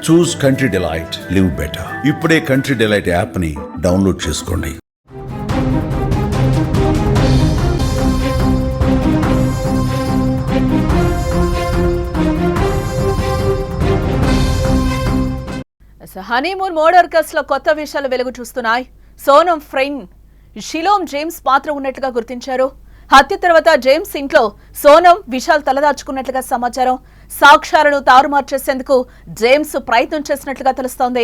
చూస్ country delight, live better. ఇప్పుడే country delight app ని download చేసుకోండి. హనీమూన్ మోడర్కస్ లో కొత్త విషయాలు వెలుగు చూస్తున్నాయి. సోనం ఫ్రెండ్ షిలోమ్ జేమ్స్ పాత్ర ఉన్నట్లుగా గుర్తించారు. హత్య తర్వాత జేమ్స్ ఇంట్లో సోనం విషయాలు తలదాచుకున్నట్లుగా సమాచారం. సాక్ష్యాలను తారుమారు చేసేందుకు జేమ్స్ ప్రయత్నం చేసినట్లుగా తెలుస్తోంది.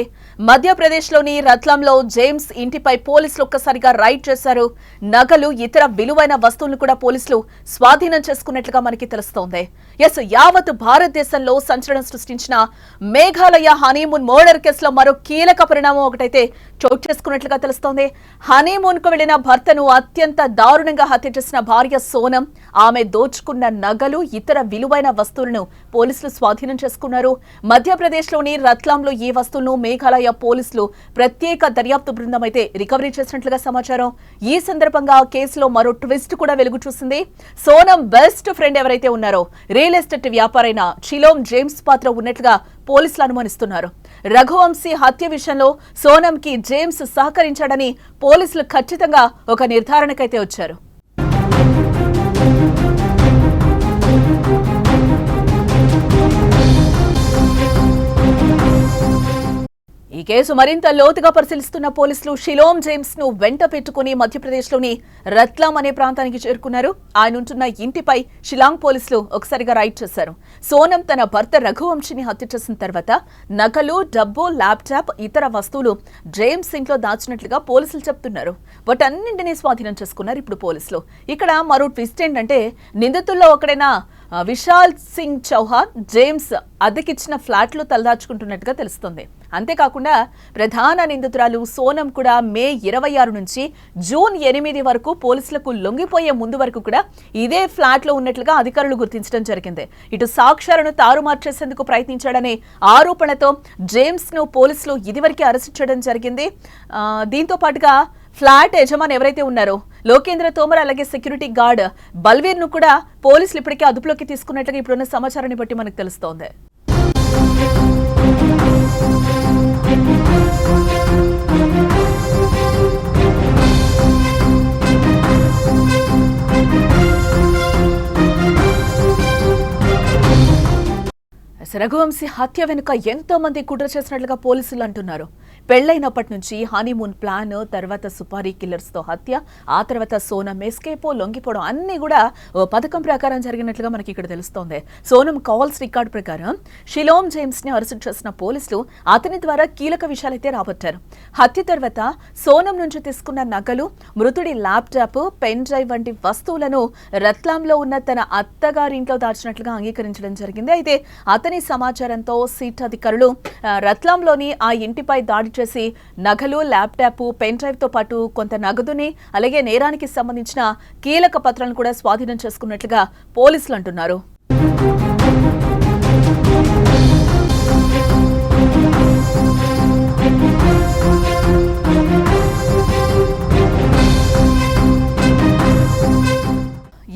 మధ్యప్రదేశ్లోని రత్లంలో జేమ్స్ ఇంటిపై పోలీసులు ఒక్కసారిగా రైడ్ చేశారు. నగలు, ఇతర విలువైన వస్తువులను కూడా పోలీసులు స్వాధీనం చేసుకున్నట్లుగా మనకి తెలుస్తోంది. యావత్ భారతదేశంలో సంచలనం సృష్టించిన మేఘాలయ హనీమూన్ మర్డర్ కేసులో మరో కీలక పరిణామం ఒకటైతే చోటు చేసుకున్నట్లుగా తెలుస్తోంది. హనీమూన్ కు వెళ్లిన భర్తను అత్యంత దారుణంగా హత్య చేసిన భార్య సోనం, ఆమె దోచుకున్న నగలు, ఇతర విలువైన వస్తువులను పోలీసులు స్వాధీనం చేసుకున్నారు. మధ్యప్రదేశ్లోని రత్లాంలో ఈ వస్తువులను మేఘాలయ పోలీసులు ప్రత్యేక దర్యాప్తు బృందం అయితే రికవరీ చేసినట్లుగా సమాచారం. ఈ సందర్భంగా కేసులో మరో ట్విస్ట్ కూడా వెలుగు చూసింది. సోనం బెస్ట్ ఫ్రెండ్ ఎవరైతే ఉన్నారో రియల్ ఎస్టేట్ వ్యాపారైన షిలోమ్ జేమ్స్ పాత్ర ఉన్నట్లుగా పోలీసులు అనుమానిస్తున్నారు. రఘువంశీ హత్య విషయంలో సోనంకి జేమ్స్ సహకరించాడని పోలీసులు ఖచ్చితంగా ఒక నిర్ధారణకైతే వచ్చారు. ఈ కేసు మరింత లోతుగా పరిశీలిస్తున్న పోలీసులు షిలోమ్ జేమ్స్ ను వెంట పెట్టుకుని మధ్యప్రదేశ్లోని రత్లాం అనే ప్రాంతానికి చేరుకున్నారు. ఆయన ఉంటున్న ఇంటిపై షిలాంగ్ పోలీసులు ఒకసారిగా రైడ్ చేశారు. సోనం తన భర్త రఘువంశీని హత్య చేసిన తర్వాత నగలు, డబ్బు, ల్యాప్టాప్, ఇతర వస్తువులు జేమ్స్ ఇంట్లో దాచినట్లుగా పోలీసులు చెప్తున్నారు. వాటన్నింటినీ స్వాధీనం చేసుకున్నారు ఇప్పుడు పోలీసులు. ఇక్కడ మరో ట్విస్ట్ ఏంటంటే, నిందితుల్లో ఒకడైన విశాల్ సింగ్ చౌహాన్ జేమ్స్ అద్దెకిచ్చిన ఫ్లాట్లో తలదాచుకుంటున్నట్టుగా తెలుస్తుంది. అంతేకాకుండా ప్రధాన నిందితురాలు సోనం కూడా మే 26 నుంచి జూన్ 8 వరకు పోలీసులకు లొంగిపోయే ముందు వరకు కూడా ఇదే ఫ్లాట్ లో ఉన్నట్లుగా అధికారులు గుర్తించడం జరిగింది. ఇటు సాక్ష్యాలను తారుమారు చేసేందుకు ప్రయత్నించాడనే ఆరోపణతో జేమ్స్ ను పోలీసులు ఇదివరకే అరెస్ట్ చేయడం జరిగింది. దీంతో పాటుగా ఫ్లాట్ యజమాని ఎవరైతే ఉన్నారో లోకేంద్ర తోమర్, అలాగే సెక్యూరిటీ గార్డ్ బల్వీర్ ను కూడా పోలీసులు ఇప్పటికే అదుపులోకి తీసుకున్నట్లుగా ఇప్పుడున్న సమాచారాన్ని బట్టి మనకు తెలుస్తోంది. రఘువంశీ హత్య వెనుక ఎంతో మంది కుట్ర చేసినట్లుగా పోలీసులు అంటున్నారు. పెళ్లైనప్పటి నుంచి హనీమూన్ ప్లాన్, తర్వాత సుపారీ కిల్లర్స్ తో హత్య, ఆ తర్వాత సోనం ఎస్కేపో, లొంగిపోవడం అన్ని కూడా ఓ పథకం ప్రకారం జరిగినట్లుగా మనకి ఇక్కడ తెలుస్తోంది. సోనం కాల్స్ రికార్డ్ ప్రకారం షిలోమ్ జేమ్స్ ని అరెస్ట్ చేసిన పోలీసులు అతని ద్వారా కీలక విషయాలైతే రాబట్టారు. హత్య తర్వాత సోనం నుంచి తీసుకున్న నగలు, మృతుడి ల్యాప్టాప్, పెన్ డ్రైవ్ వంటి వస్తువులను రత్లాంలో ఉన్న తన అత్తగారింట్లో దాచినట్లుగా అంగీకరించడం జరిగింది. అయితే అతని సమాచారంతో సిట్ అధికారులు రత్లాంలోని ఆ ఇంటిపై దాడి చేసి నగలు, ల్యాప్టాప్, పెన్ డ్రైవ్ తో పాటు కొంత నగదుని, అలాగే నేరానికి సంబంధించిన కీలక పత్రాలను కూడా స్వాధీనం చేసుకున్నట్లుగా పోలీసులు అంటున్నారు.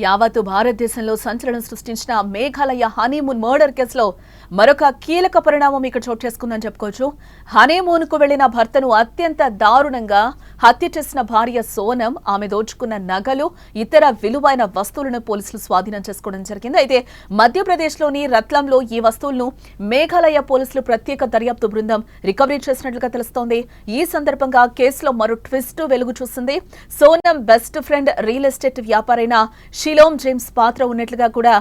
యావత్ భారతదేశంలో సంచలనం సృష్టించిన మేఘాలయ హనీమూన్ మర్డర్ కేసులో మరొక కీలక పరిణామం ఇక్కడ చోటు చేసుకుందని చెప్పుకోవచ్చు. హనీమూన్ కు వెళ్లిన భర్తను అత్యంత దారుణంగా హత్య చేసిన భార్య సోనం, ఆమె దోచుకున్న నగలు, ఇతర విలువైన వస్తువులను పోలీసులు స్వాధీనం చేసుకోవడం జరిగింది. అయితే మధ్యప్రదేశ్లోని రత్లంలో ఈ వస్తువులను మేఘాలయ పోలీసులు ప్రత్యేక దర్యాప్తు బృందం రికవరీ చేసినట్లుగా తెలుస్తోంది. ఈ సందర్భంగా కేసులో మరో ట్విస్ట్ వెలుగు చూసింది. Sonam best friend real estate వ్యాపారైన షిలోమ్ జేమ్స్ పాత్ర ఉన్నట్లుగా కూడా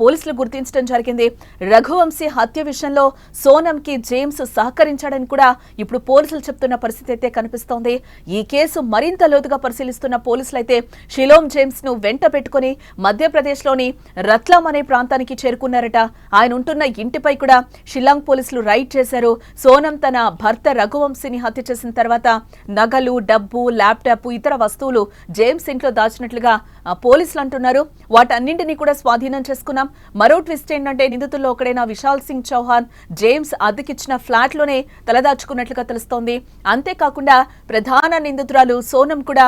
పోలీసులు గుర్తించడం జరిగింది. రఘువంశీ హత్య విషయంలో సోనంకి జేమ్స్ సహకరించాడని కూడా ఇప్పుడు పోలీసులు చెప్తున్న పరిస్థితి అయితే కనిపిస్తోంది. ఈ కేసు మరింత లోతుగా పరిశీలిస్తున్న పోలీసులు అయితే షిలోమ్ జేమ్స్ ను వెంట పెట్టుకుని మధ్యప్రదేశ్లోని రత్లాం అనే ప్రాంతానికి చేరుకున్నారట. ఆయన ఉంటున్న ఇంటిపై కూడా షిల్లాంగ్ పోలీసులు రైడ్ చేశారు. సోనం తన భర్త రఘువంశీని హత్య చేసిన తర్వాత నగలు, డబ్బు, ల్యాప్టాప్, ఇతర వస్తువులు జేమ్స్ ఇంట్లో దాచినట్లుగా పోలీసులు అంటున్నారు. వాటన్నింటినీ కూడా స్వాధీనం చేసుకున్నాం. మరో ట్విస్ట్ ఏంటంటే నిందితుల్లో ఒకడైన విశాల్ సింగ్ చౌహాన్ జేమ్స్ అద్దెకిచ్చిన ఫ్లాట్ లోనే తలదాచుకున్నట్లుగా తెలుస్తోంది. అంతేకాకుండా ప్రధాన నిందితురాలు సోనం కూడా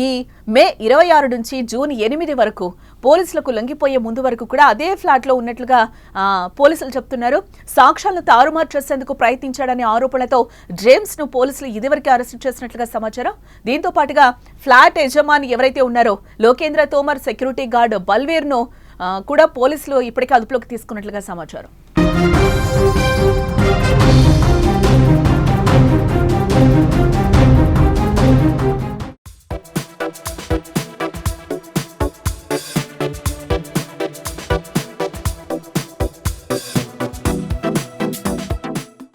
ఈ మే 26 నుంచి జూన్ 8 వరకు పోలీసులకు లొంగిపోయే ముందు వరకు కూడా అదే ఫ్లాట్ లో ఉన్నట్లుగా పోలీసులు చెప్తున్నారు. సాక్ష్యాలను తారుమారు చేసేందుకు ప్రయత్నించాడనే ఆరోపణలతో జేమ్స్ ను పోలీసులు ఇదివరకే అరెస్టు చేసినట్లుగా సమాచారం. దీంతో పాటుగా ఫ్లాట్ యజమాని ఎవరైతే ఉన్నారో లోకేంద్ర తోమర్ సెక్యూరిటీ గార్డ్ బల్వీర్ ను కూడా పోలీసులు ఇప్పటికే అదుపులోకి తీసుకున్నట్లుగా సమాచారం.